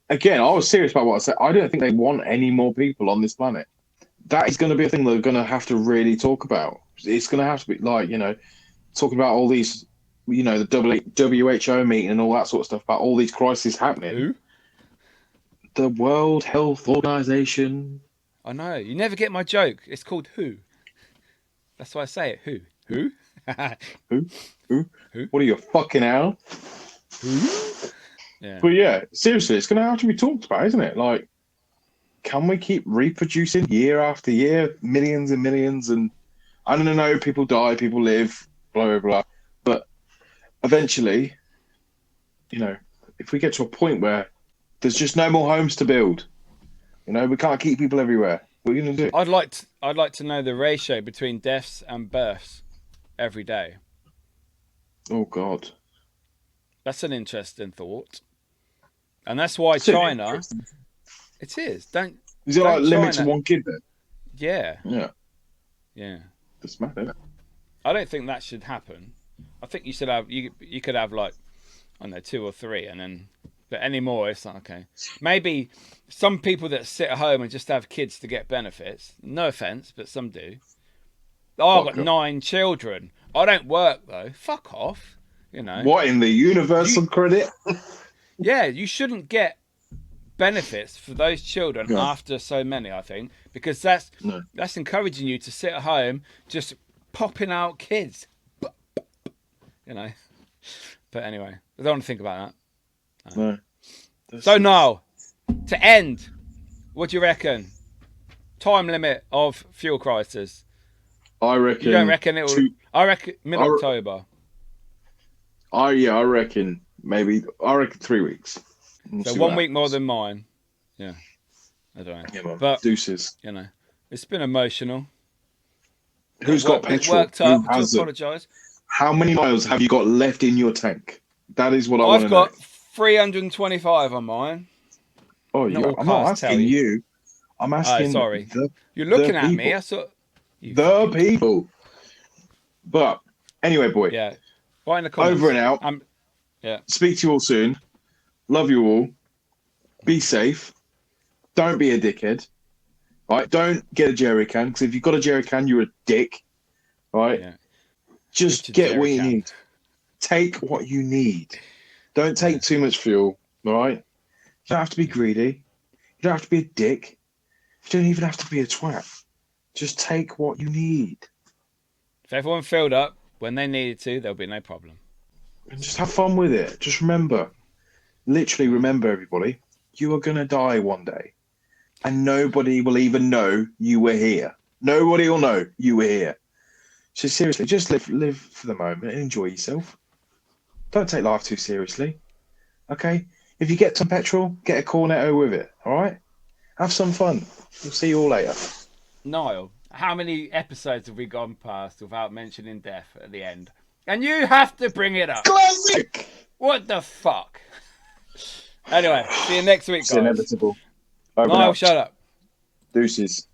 Again, I was serious about what I said. I don't think they want any more people on this planet. That is going to be a thing they're going to have to really talk about. It's going to have to be like, talking about all these, the WHO meeting and all that sort of stuff about all these crises happening. Who? The World Health Organization. I know. You never get my joke. It's called Who. That's why I say it. Who? Who? Who? Who? Who? What are you, fucking hell? Who? Yeah. But yeah, seriously, it's going to have to be talked about, isn't it? Like, can we keep reproducing year after year, millions and millions? And I don't know, people die, people live, blah, blah, blah. But eventually, if we get to a point where there's just no more homes to build, we can't keep people everywhere. What are you going to do? I'd like to know the ratio between deaths and births every day. Oh, God. That's an interesting thought. And that's why It's an China... interesting- It is. Is it like limit to China- one kid then? Yeah. Yeah. Yeah. That's mad, isn't it? I don't think that should happen. I think you should have... You could have like, I don't know, 2 or 3 and then But anymore, it's not okay. Maybe some people that sit at home and just have kids to get benefits. No offense, but some do. Oh, I've got 9 children. I don't work though. Fuck off. You know. What, in the universal credit? Yeah, you shouldn't get benefits for those children after so many, I think, because that's encouraging you to sit at home just popping out kids. You know. But anyway, I don't want to think about that. No. So Niall, to end, what do you reckon? Time limit of fuel crisis? I reckon. You don't reckon it will? I reckon mid-October. I reckon maybe. I reckon 3 weeks. So 1 week more than mine. Yeah. I don't know. Yeah, man. But deuces. You know, it's been emotional. Who's got petrol? Worked up. Who To apologise. How many miles have you got left in your tank? That is what I want to know. I've got 325 on mine. Oh, yeah. I'm not asking you. I'm asking. Sorry. You're looking at me. I thought. The people. But anyway, boy. Yeah. Right in the comments. Over and out. Yeah. Speak to you all soon. Love you all. Be safe. Don't be a dickhead. Right? Don't get a jerry can, because if you've got a jerry can, you're a dick. Right? Yeah. Just get what you need. Take what you need. Don't take too much fuel. All right? You don't have to be greedy. You don't have to be a dick. You don't even have to be a twat. Just take what you need. If everyone filled up when they needed to, there'll be no problem. And just have fun with it. Just remember, literally remember, everybody, you are going to die one day. And nobody will even know you were here. Nobody will know you were here. So seriously, just live for the moment and enjoy yourself. Don't take life too seriously. Okay? If you get some petrol, get a cornetto with it. All right? Have some fun. We'll see you all later. Niall, how many episodes have we gone past without mentioning death at the end? And you have to bring it up. Classic! What the fuck? Anyway, see you next week, guys. It's inevitable. Niall, shut up. Deuces.